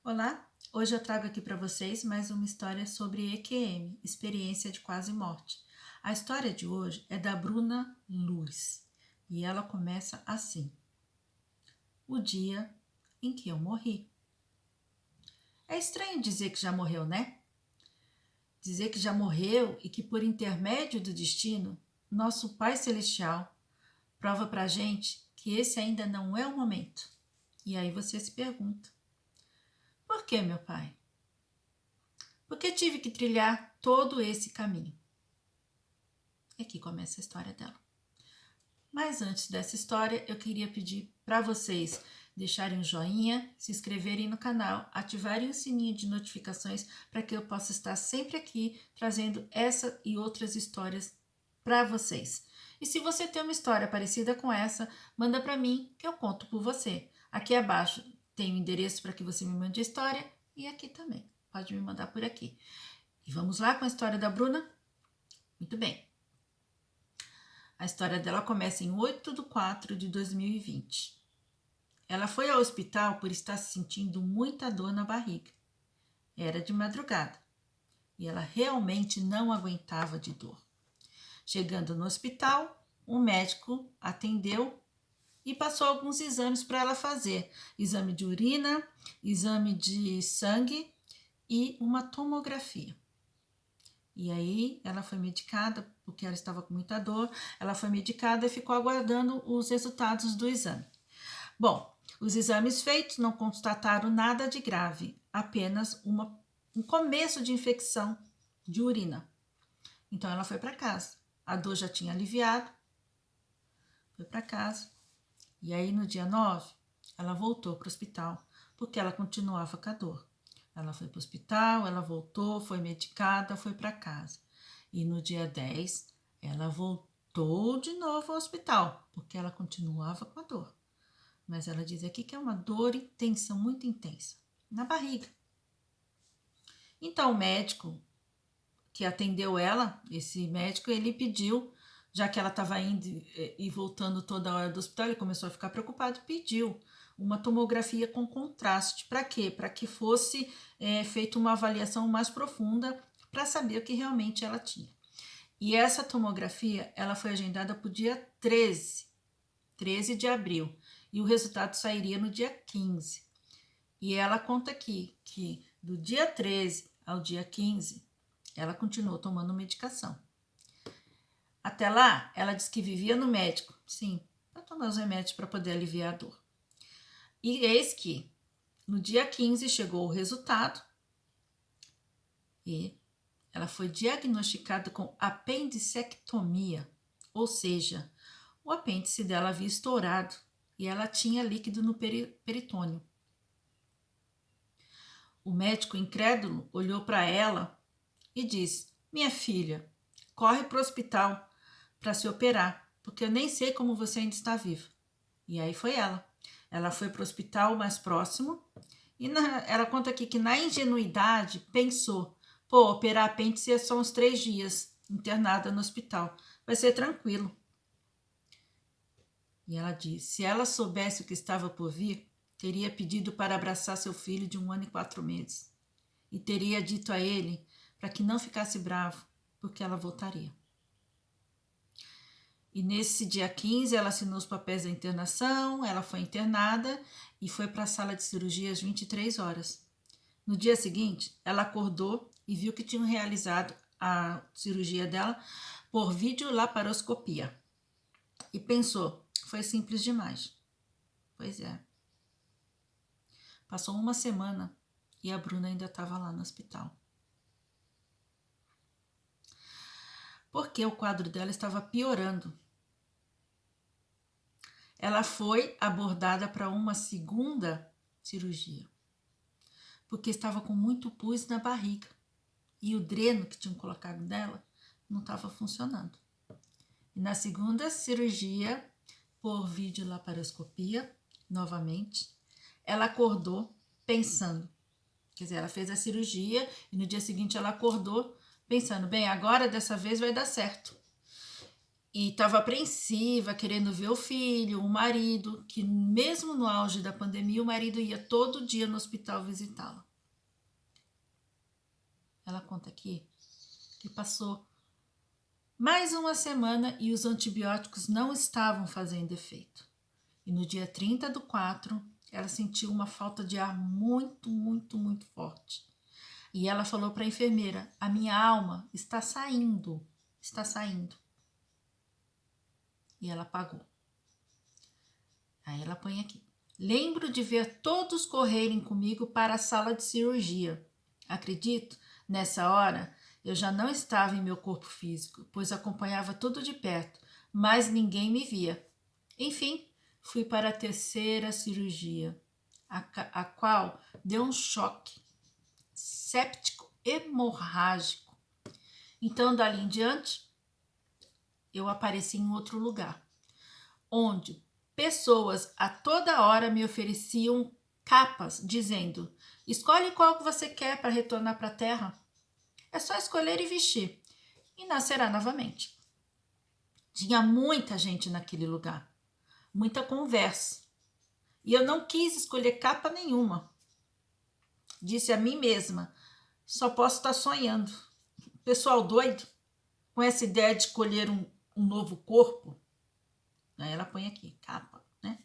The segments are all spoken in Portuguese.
Olá, hoje eu trago aqui para vocês mais uma história sobre EQM, experiência de quase morte. A história de hoje é da Bruna Luz e ela começa assim: o dia em que eu morri. É estranho dizer que já morreu, né? Dizer que já morreu e que por intermédio do destino, nosso Pai Celestial prova para gente que esse ainda não é o momento. E aí você se pergunta: por que, meu pai? Por que tive que trilhar todo esse caminho? E aqui começa a história dela. Mas antes dessa história, eu queria pedir para vocês deixarem um joinha, se inscreverem no canal, ativarem o sininho de notificações para que eu possa estar sempre aqui trazendo essa e outras histórias para vocês. E se você tem uma história parecida com essa, manda para mim que eu conto por você. Aqui abaixo tem o endereço para que você me mande a história e aqui também. Pode me mandar por aqui. E vamos lá com a história da Bruna? Muito bem. A história dela começa em 8 de 4 de 2020. Ela foi ao hospital por estar se sentindo muita dor na barriga. Era de madrugada e ela realmente não aguentava de dor. Chegando no hospital, um médico atendeu e passou alguns exames para ela fazer: exame de urina, exame de sangue e uma tomografia. E aí ela foi medicada, porque ela estava com muita dor, ela foi medicada e ficou aguardando os resultados do exame. Bom, os exames feitos não constataram nada de grave, apenas um começo de infecção de urina. Então ela foi para casa. A dor já tinha aliviado, foi para casa. E aí no dia 9, ela voltou para o hospital, porque ela continuava com a dor. Ela foi para o hospital, ela voltou, foi medicada, foi para casa. E no dia 10, ela voltou de novo ao hospital, porque ela continuava com a dor. Mas ela diz aqui que é uma dor intensa, muito intensa, na barriga. Então o médico que atendeu ela, esse médico, ele pediu, já que ela estava indo e voltando toda hora do hospital, ele começou a ficar preocupado, pediu uma tomografia com contraste. Para quê? Para que fosse feita uma avaliação mais profunda para saber o que realmente ela tinha. E essa tomografia, ela foi agendada para o dia 13 de abril, e o resultado sairia no dia 15. E ela conta aqui que do dia 13 ao dia 15, ela continuou tomando medicação. Até lá, ela disse que vivia no médico, sim, para tomar os remédios para poder aliviar a dor. E eis que no dia 15 chegou o resultado e ela foi diagnosticada com apendicectomia, ou seja, o apêndice dela havia estourado e ela tinha líquido no peritônio. O médico incrédulo olhou para ela e disse: minha filha, corre para o hospital para se operar, porque eu nem sei como você ainda está viva. E aí foi ela. Ela foi para o hospital mais próximo e ela conta aqui que na ingenuidade pensou: pô, operar apêndice é só uns 3 dias internada no hospital, vai ser tranquilo. E ela disse: se ela soubesse o que estava por vir, teria pedido para abraçar seu filho de 1 ano e 4 meses. E teria dito a ele para que não ficasse bravo, porque ela voltaria. E nesse dia 15, ela assinou os papéis da internação, ela foi internada e foi para a sala de cirurgia às 23 horas. No dia seguinte, ela acordou e viu que tinham realizado a cirurgia dela por videolaparoscopia. E pensou: foi simples demais. Pois é. Passou uma semana e a Bruna ainda estava lá no hospital. Porque o quadro dela estava piorando. Ela foi abordada para uma segunda cirurgia, porque estava com muito pus na barriga e o dreno que tinham colocado nela não estava funcionando. E na segunda cirurgia, por videolaparoscopia, novamente, ela acordou pensando. Quer dizer, ela fez a cirurgia e no dia seguinte ela acordou pensando: bem, agora dessa vez vai dar certo. e estava apreensiva, querendo ver o filho, o marido, que mesmo no auge da pandemia, o marido ia todo dia no hospital visitá-la. Ela conta aqui que passou mais uma semana e os antibióticos não estavam fazendo efeito. E no dia 30/4, ela sentiu uma falta de ar muito, muito, muito forte. E ela falou para a enfermeira: a minha alma está saindo, está saindo. E ela apagou. Aí ela põe aqui: lembro de ver todos correrem comigo para a sala de cirurgia. Acredito, nessa hora, eu já não estava em meu corpo físico, pois acompanhava tudo de perto, mas ninguém me via. Enfim, fui para a terceira cirurgia, a qual deu um choque séptico hemorrágico. Então, dali em diante, eu apareci em outro lugar, onde pessoas a toda hora me ofereciam capas, dizendo: escolhe qual que você quer para retornar para a Terra. É só escolher e vestir, e nascerá novamente. Tinha muita gente naquele lugar, muita conversa, e eu não quis escolher capa nenhuma. Disse a mim mesma: só posso estar sonhando. Pessoal doido, com essa ideia de escolher um novo corpo. Aí ela põe aqui, capa, né?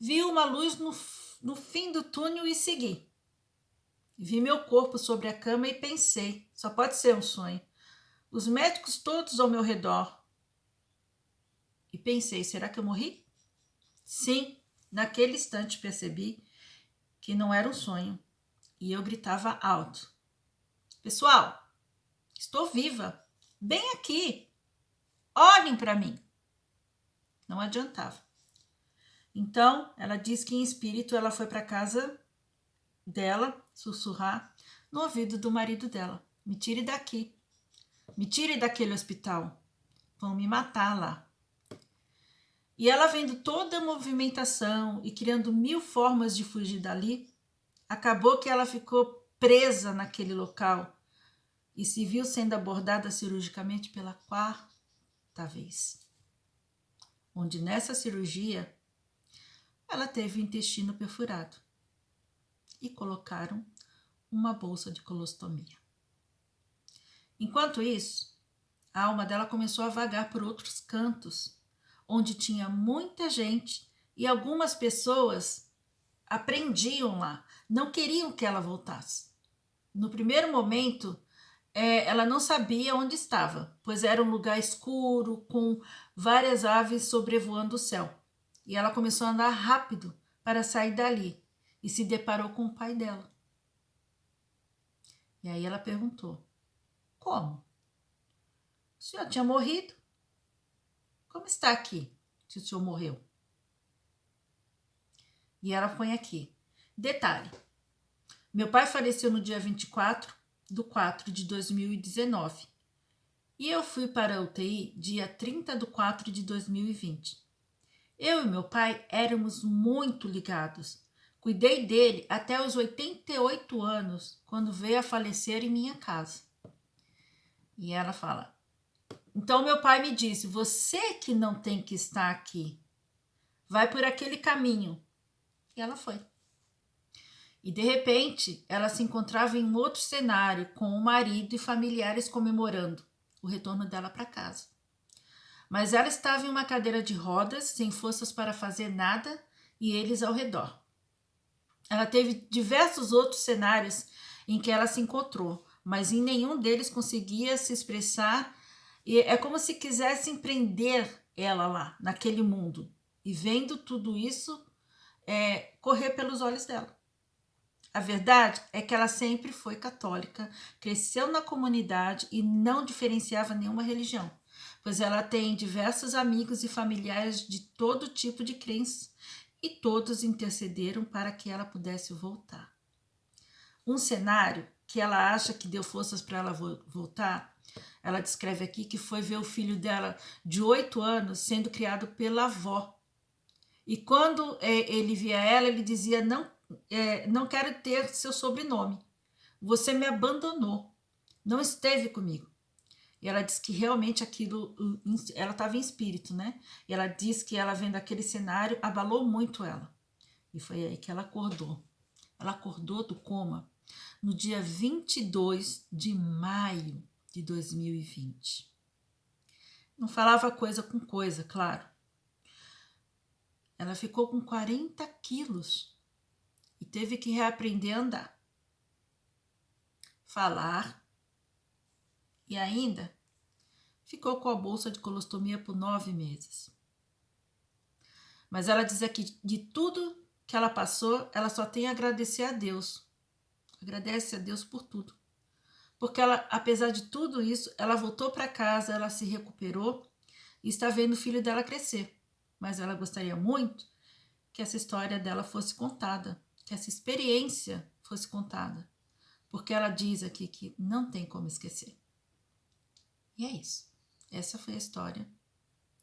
Vi uma luz no fim do túnel e segui. Vi meu corpo sobre a cama e pensei: só pode ser um sonho. Os médicos todos ao meu redor. E pensei: será que eu morri? Sim, naquele instante percebi que não era um sonho. E eu gritava alto: pessoal, estou viva, bem aqui, olhem para mim. Não adiantava. Então, ela diz que em espírito ela foi para casa dela sussurrar no ouvido do marido dela: me tire daqui, me tire daquele hospital, vão me matar lá. E ela, vendo toda a movimentação e criando 1000 formas de fugir dali, acabou que ela ficou presa naquele local e se viu sendo abordada cirurgicamente pela 4ª vez. Onde nessa cirurgia ela teve o intestino perfurado e colocaram uma bolsa de colostomia. Enquanto isso, a alma dela começou a vagar por outros cantos, onde tinha muita gente e algumas pessoas aprendiam lá, não queriam que ela voltasse. No primeiro momento, ela não sabia onde estava, pois era um lugar escuro, com várias aves sobrevoando o céu. E ela começou a andar rápido para sair dali e se deparou com o pai dela. E aí ela perguntou: como? O senhor tinha morrido? Como está aqui, se o senhor morreu? E ela põe aqui: detalhe, meu pai faleceu no dia 24/4/2019 e eu fui para a UTI dia 30/4/2020. Eu e meu pai éramos muito ligados. Cuidei dele até os 88 anos, quando veio a falecer em minha casa. E ela fala: então meu pai me disse: você que não tem que estar aqui, vai por aquele caminho. E ela foi. E de repente, ela se encontrava em outro cenário, com o marido e familiares comemorando o retorno dela para casa. Mas ela estava em uma cadeira de rodas, sem forças para fazer nada, e eles ao redor. Ela teve diversos outros cenários em que ela se encontrou, mas em nenhum deles conseguia se expressar, e é como se quisessem prender ela lá, naquele mundo. E vendo tudo isso correr pelos olhos dela. A verdade é que ela sempre foi católica, cresceu na comunidade e não diferenciava nenhuma religião, pois ela tem diversos amigos e familiares de todo tipo de crença e todos intercederam para que ela pudesse voltar. Um cenário que ela acha que deu forças para ela voltar, ela descreve aqui que foi ver o filho dela de 8 anos sendo criado pela avó. E quando ele via ela, ele dizia: não quero ter seu sobrenome. Você me abandonou, não esteve comigo. E ela diz que realmente aquilo, ela estava em espírito, né? E ela diz que ela vendo aquele cenário abalou muito ela. E foi aí que ela acordou. Ela acordou do coma no dia 22 de maio de 2020. Não falava coisa com coisa, claro. Ela ficou com 40 quilos e teve que reaprender a andar, falar e ainda ficou com a bolsa de colostomia por 9 meses. Mas ela diz aqui, de tudo que ela passou, ela só tem a agradecer a Deus. Agradece a Deus por tudo. Porque ela, apesar de tudo isso, ela voltou para casa, ela se recuperou e está vendo o filho dela crescer. Mas ela gostaria muito que essa história dela fosse contada, que essa experiência fosse contada. Porque ela diz aqui que não tem como esquecer. E é isso. Essa foi a história,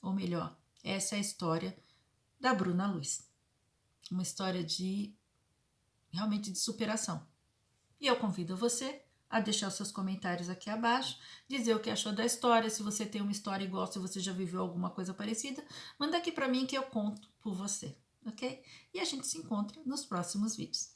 ou melhor, essa é a história da Bruna Luz. Uma história realmente de superação. E eu convido você a deixar os seus comentários aqui abaixo, dizer o que achou da história, se você tem uma história igual, se você já viveu alguma coisa parecida, manda aqui para mim que eu conto por você, ok? E a gente se encontra nos próximos vídeos.